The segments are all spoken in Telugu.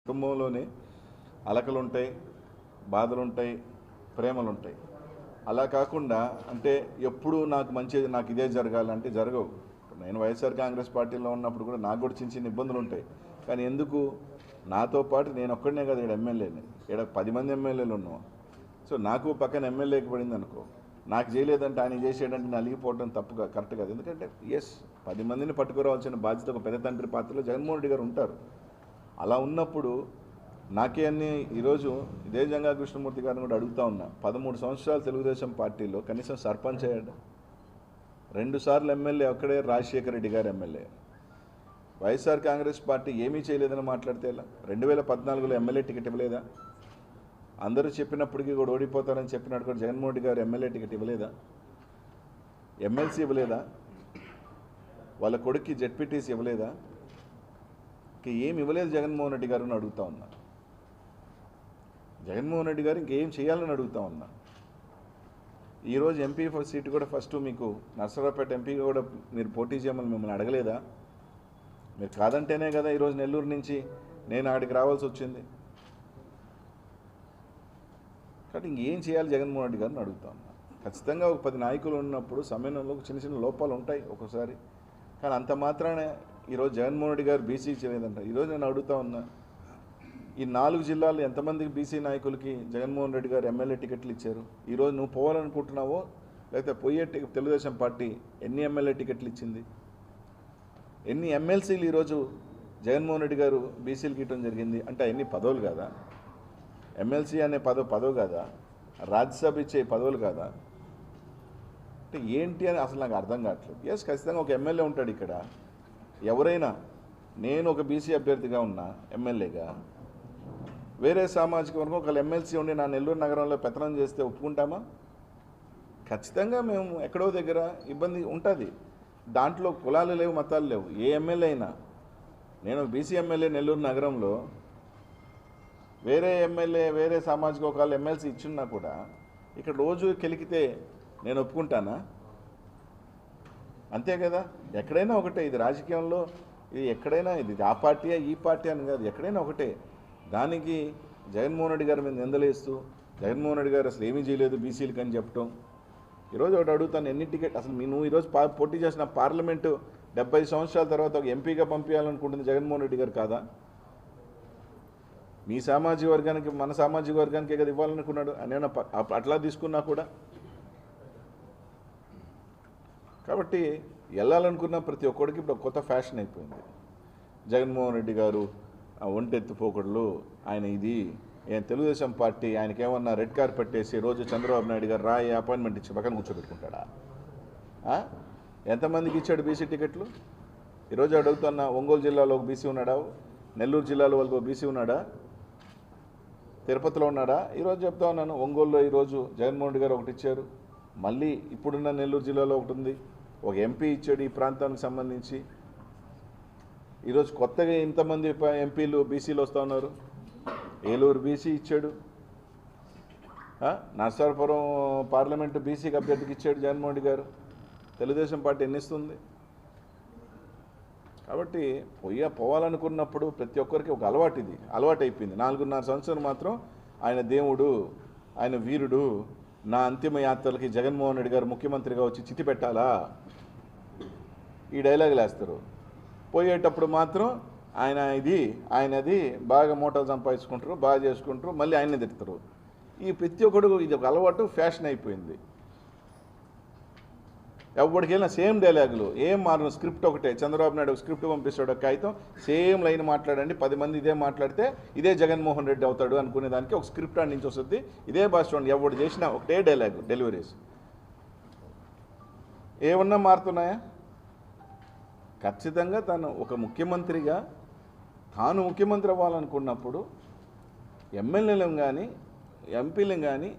కుటుంబంలోనే అలకలు ఉంటాయి, బాధలు ఉంటాయి, ప్రేమలు ఉంటాయి. అలా కాకుండా అంటే ఎప్పుడు నాకు ఇదే జరగాలంటే జరగవు. నేను వైఎస్ఆర్ కాంగ్రెస్ పార్టీలో ఉన్నప్పుడు కూడా నాకు కూడా చిన్న చిన్న ఇబ్బందులు ఉంటాయి. కానీ ఎందుకు నాతో పాటు నేను ఒక్కడనే కదా ఇక్కడ ఎమ్మెల్యేని, ఇక్కడ 10 మంది ఎమ్మెల్యేలు ఉన్నాం. సో నాకు పక్కన ఎమ్మెల్యేకి పడింది అనుకో, నాకు చేయలేదంటే ఆయన చేసేయడంటే నలిగిపోవడం తప్పుగా కరెక్ట్ కాదు. ఎందుకంటే 10 మందిని పట్టుకురావాల్సిన బాధ్యత ఒక పెద్ద తండ్రి పాత్రలో జగన్మోహన్ రెడ్డి గారు ఉంటారు. అలా ఉన్నప్పుడు నాకే అన్ని ఈరోజు ఇదే జంగా కృష్ణమూర్తి గారిని కూడా అడుగుతా ఉన్నా, 13 సంవత్సరాలు తెలుగుదేశం పార్టీలో కనీసం సర్పంచ్ అయ్యాడు, 2 సార్లు ఎమ్మెల్యే ఒక్కడే రాజశేఖర రెడ్డి గారు ఎమ్మెల్యే. వైఎస్ఆర్ కాంగ్రెస్ పార్టీ ఏమీ చేయలేదని మాట్లాడితే ఎలా? 2014లో ఎమ్మెల్యే టికెట్ ఇవ్వలేదా? అందరూ చెప్పినప్పటికీ కూడా ఓడిపోతారని చెప్పినట్టు కూడా జగన్మోహన్ రెడ్డి గారు ఎమ్మెల్యే టికెట్ ఇవ్వలేదా? ఎమ్మెల్సీ ఇవ్వలేదా? వాళ్ళ కొడుక్కి జెడ్పీటీసీ ఇవ్వలేదా? ఏమి ఇవ్వలేదు జగన్మోహన్ రెడ్డి గారు అని అడుగుతా ఉన్నా. జగన్మోహన్ రెడ్డి గారు ఇంకేం చేయాలని అడుగుతా ఉన్నా. ఈరోజు ఎంపీ సీటు కూడా ఫస్ట్ మీకు నర్సరావుపేట ఎంపీగా కూడా మీరు పోటీ చేయమని మిమ్మల్ని అడగలేదా? మీరు కాదంటేనే కదా ఈరోజు నెల్లూరు నుంచి నేను అక్కడికి రావాల్సి వచ్చింది. కాబట్టి ఇంకేం చేయాలి జగన్మోహన్ రెడ్డి గారిని అడుగుతా ఉన్నా. ఖచ్చితంగా ఒక 10 నాయకులు ఉన్నప్పుడు సమన్వయంలో చిన్న చిన్న లోపాలు ఉంటాయి ఒక్కోసారి. కానీ అంత మాత్రానే ఈరోజు జగన్మోహన్ రెడ్డి గారు బీసీ చేయలేదంట. ఈరోజు నేను అడుగుతా ఉన్నా, ఈ 4 జిల్లాలు ఎంతమందికి బీసీ నాయకులకి జగన్మోహన్ రెడ్డి గారు ఎమ్మెల్యే టికెట్లు ఇచ్చారు? ఈరోజు నువ్వు పోవాలనుకుంటున్నావో లేకపోతే పోయే తెలుగుదేశం పార్టీ ఎన్ని ఎమ్మెల్యే టికెట్లు ఇచ్చింది? ఎన్ని ఎమ్మెల్సీలు ఈరోజు జగన్మోహన్ రెడ్డి గారు బీసీలకు ఇవ్వడం జరిగింది? అంటే అన్ని పదవులు కాదా? ఎమ్మెల్సీ అనే పదవి కాదా? రాజ్యసభ ఇచ్చే పదవులు కాదా? అంటే ఏంటి అని అసలు నాకు అర్థం కావట్లేదు. ఖచ్చితంగా ఒక ఎమ్మెల్యే ఉంటాడు ఇక్కడ. ఎవరైనా నేను ఒక బీసీ అభ్యర్థిగా ఉన్నా ఎమ్మెల్యేగా, వేరే సామాజిక వర్గం ఒకళ్ళు ఎమ్మెల్సీ ఉండి నా నెల్లూరు నగరంలో పెత్తనం చేస్తే ఒప్పుకుంటామా? ఖచ్చితంగా మేము ఎక్కడో దగ్గర ఇబ్బంది ఉంటుంది. దాంట్లో కులాలు లేవు, మతాలు లేవు. ఏ ఎమ్మెల్యే అయినా, నేను బీసీ ఎమ్మెల్యే నెల్లూరు నగరంలో వేరే ఎమ్మెల్యే వేరే సామాజిక వర్గాలు ఎమ్మెల్సీ ఇచ్చున్నా కూడా ఇక్కడ రోజు కెలికితే నేను ఒప్పుకుంటానా? అంతే కదా. ఎక్కడైనా ఒకటే. ఇది రాజకీయంలో ఇది ఎక్కడైనా ఇది ఆ పార్టీయా ఈ పార్టీ అని కాదు, ఎక్కడైనా ఒకటే. దానికి జగన్మోహన్ రెడ్డి గారి మీద నిందలేస్తూ జగన్మోహన్ రెడ్డి గారు అసలు ఏమీ చేయలేదు బీసీలకు అని చెప్పడం. ఈరోజు ఒకటి అడుగుతాను, ఎన్ని టికెట్ అసలు నువ్వు ఈరోజు పోటీ చేసిన పార్లమెంటు 70 సంవత్సరాల తర్వాత ఒక ఎంపీగా పంపించాలనుకుంటుంది జగన్మోహన్ రెడ్డి గారు కాదా? మీ సామాజిక వర్గానికి మన సామాజిక వర్గానికే కదా ఇవ్వాలనుకున్నాడు. నేను అట్లా తీసుకున్నా కూడా. కాబట్టి వెళ్ళాలనుకున్న ప్రతి ఒక్కడికి ఇప్పుడు కొత్త ఫ్యాషన్ అయిపోయింది. జగన్మోహన్ రెడ్డి గారు ఒంటెత్తిపోకడలు, ఆయన ఇది తెలుగుదేశం పార్టీ ఆయనకేమన్నా రెడ్ కార్పెట్ వేసి రోజు చంద్రబాబు నాయుడు గారు రాయి అపాయింట్మెంట్ ఇచ్చి పక్కన కూర్చోబెట్టుకుంటాడా? ఎంతమందికి ఇచ్చాడు బీసీ టికెట్లు? ఈరోజు అడుగుతున్నా, ఒంగోలు జిల్లాలో ఒక బీసీ ఉన్నాడా? నెల్లూరు జిల్లాలో వాళ్ళకి బీసీ ఉన్నాడా? తిరుపతిలో ఉన్నాడా? ఈరోజు చెప్తా ఉన్నాను, ఒంగోలులో ఈరోజు జగన్మోహన్ రెడ్డి గారు ఒకటి ఇచ్చారు. మళ్ళీ ఇప్పుడున్న నెల్లూరు జిల్లాలో ఒకటి ఉంది. ఒక ఎంపీ ఇచ్చాడు ఈ ప్రాంతానికి సంబంధించి. ఈరోజు కొత్తగా ఇంతమంది ఎంపీలు బీసీలు వస్తూ ఉన్నారు. ఏలూరు బీసీ ఇచ్చాడు, నర్సాపురం పార్లమెంటు బీసీకి అభ్యర్థికి ఇచ్చాడు జగన్మోహన్ రెడ్డి గారు. తెలుగుదేశం పార్టీ ఎన్ని ఇస్తుంది? కాబట్టి పోవాలనుకున్నప్పుడు ప్రతి ఒక్కరికి ఒక అలవాటు, ఇది అలవాటు అయిపోయింది. 4.5 సంవత్సరాలు మాత్రం ఆయన దేవుడు, ఆయన వీరుడు, నా అంతిమ యాత్రలకి జగన్మోహన్ రెడ్డి గారు ముఖ్యమంత్రిగా వచ్చి చిట్టి పెట్టాలా, ఈ డైలాగులు వేస్తారు. పోయేటప్పుడు మాత్రం ఆయనది బాగా మూటలు సంపాదించుకుంటారు, బాగా చేసుకుంటారు, మళ్ళీ ఆయన్ని తిడతారు. ఈ ప్రతి ఒక్కడు ఇది ఒక అలవాటు, ఫ్యాషన్ అయిపోయింది. ఎవరికి వెళ్ళినా సేమ్ డైలాగులు, ఏం మారను, స్క్రిప్ట్ ఒకటే. చంద్రబాబు నాయుడు స్క్రిప్ట్ పంపిస్తాడు, ఒక కాగితం, సేమ్ లైన్ మాట్లాడండి, 10 మంది ఇదే మాట్లాడితే ఇదే జగన్మోహన్ రెడ్డి అవుతాడు అనుకునే దానికి ఒక స్క్రిప్ట్ నుంచి వస్తుంది. ఇదే భాష చూడండి, ఎవడు చేసినా ఒకటే డైలాగు, డెలివరీస్ ఏమన్నా మారుతున్నాయా? ఖచ్చితంగా తను ఒక ముఖ్యమంత్రిగా తాను ముఖ్యమంత్రి అవ్వాలనుకున్నప్పుడు ఎమ్మెల్యేలను కానీ ఎంపీలను కానీ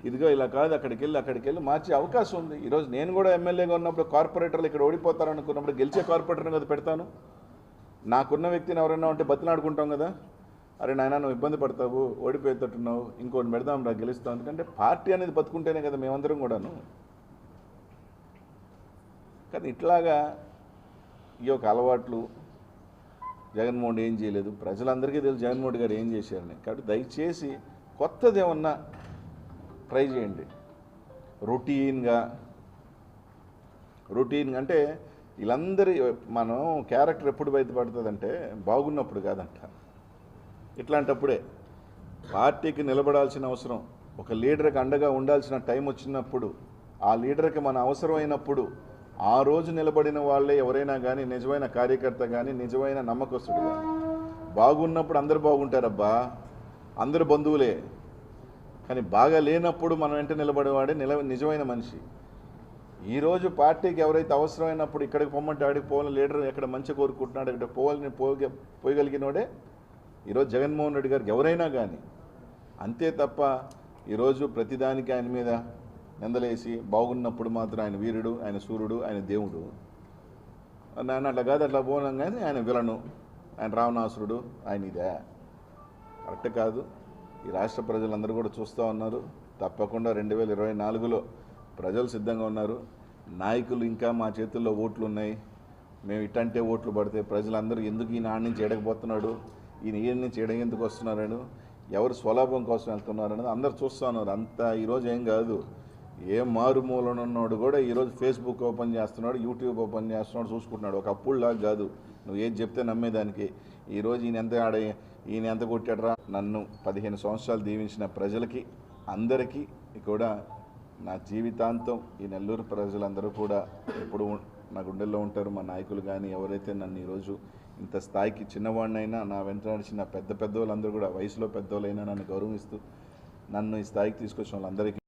ఇదిగో ఇలా కాదు అక్కడికి వెళ్ళి మార్చే అవకాశం ఉంది. ఈరోజు నేను కూడా ఎమ్మెల్యేగా ఉన్నప్పుడు కార్పొరేటర్లు ఇక్కడ ఓడిపోతారనుకున్నప్పుడు గెలిచే కార్పొరేటర్ని కదా పెడతాను. నాకున్న వ్యక్తిని ఎవరైనా ఉంటే బతిలాడుకుంటాం కదా, అరే నాయన నువ్వు ఇబ్బంది పడతావు, ఓడిపోయేటట్టున్నావు, ఇంకోటి పెడదాం రా గెలుస్తాం. ఎందుకంటే పార్టీ అనేది బతుకుంటేనే కదా మేమందరం కూడాను. కానీ ఇట్లాగా ఈ యొక్క అలవాట్లు జగన్మోహన్ ఏం చేయలేదు, ప్రజలందరికీ తెలుసు జగన్మోహన్ గారు ఏం చేశారని. కాబట్టి దయచేసి కొత్తది ఏమన్నా ట్రై చేయండి. రొటీన్గా అంటే వీళ్ళందరి మనం క్యారెక్టర్ ఎప్పుడు బయటపడుతుందంటే బాగున్నప్పుడు కాదంట, ఇట్లాంటప్పుడే. పార్టీకి నిలబడాల్సిన అవసరం, ఒక లీడర్కి అండగా ఉండాల్సిన టైం వచ్చినప్పుడు, ఆ లీడర్కి మన అవసరమైనప్పుడు ఆ రోజు నిలబడిన వాళ్ళే ఎవరైనా కానీ నిజమైన కార్యకర్త కానీ నిజమైన నమ్మకస్తుడు కానీ. బాగున్నప్పుడు అందరు బాగుంటారబ్బా, అందరు బంధువులే. కానీ బాగా లేనప్పుడు మనం వెంట నిలబడేవాడే నిజమైన మనిషి. ఈరోజు పార్టీకి ఎవరైతే అవసరమైనప్పుడు ఇక్కడికి పొమ్మంటే ఆడికి పోవాలని లీడర్ ఎక్కడ మంచి కోరుకుంటున్నాడు అక్కడ పోయగలిగినోడే ఈరోజు జగన్మోహన్ రెడ్డి గారికి ఎవరైనా కానీ. అంతే తప్ప ఈరోజు ప్రతిదానికి ఆయన మీద నిందలేసి బాగున్నప్పుడు మాత్రం ఆయన వీరుడు, ఆయన సూర్యుడు, ఆయన దేవుడు, ఆయన అట్లా కాదు అట్లా పోనాం కానీ ఆయన విలను, ఆయన రావణాసురుడు, ఆయన ఇదే కరెక్ట్ కాదు. ఈ రాష్ట్ర ప్రజలందరూ కూడా చూస్తూ ఉన్నారు. తప్పకుండా 2024లో ప్రజలు సిద్ధంగా ఉన్నారు. నాయకులు ఇంకా మా చేతుల్లో ఓట్లు ఉన్నాయి, మేము ఇట్టంటే ఓట్లు పడితే ప్రజలందరూ ఎందుకు ఈయన ఆడి నుంచి ఎడకపోతున్నాడు, ఈయన ఈయన నుంచి ఎడగెందుకు వస్తున్నారని, ఎవరు స్వలాభం కోసం వెళ్తున్నారు అనేది అందరు చూస్తూ ఉన్నారు. అంతా ఈరోజు ఏం కాదు, ఏ మారుమూలనున్నాడు కూడా ఈరోజు ఫేస్బుక్ ఓపెన్ చేస్తున్నాడు, యూట్యూబ్ ఓపెన్ చేస్తున్నాడు, చూసుకుంటున్నాడు. ఒక అప్పుడులాగా కాదు, నువ్వు ఏది చెప్తే నమ్మేదానికి. ఈరోజు ఈయన ఎంత కొట్టాడరా. నన్ను 15 సంవత్సరాలు దీవించిన ప్రజలకి అందరికీ కూడా నా జీవితాంతం ఈ నెల్లూరు ప్రజలందరూ కూడా ఎప్పుడు నా గుండెల్లో ఉంటారు. మా నాయకులు కానీ ఎవరైతే నన్ను ఈరోజు ఇంత స్థాయికి చిన్నవాడినైనా నా వెంట నడిచిన పెద్దవాళ్ళందరూ కూడా వయసులో పెద్దవాళ్ళైనా నన్ను గౌరవిస్తూ నన్ను ఈ స్థాయికి తీసుకొచ్చిన వాళ్ళందరికీ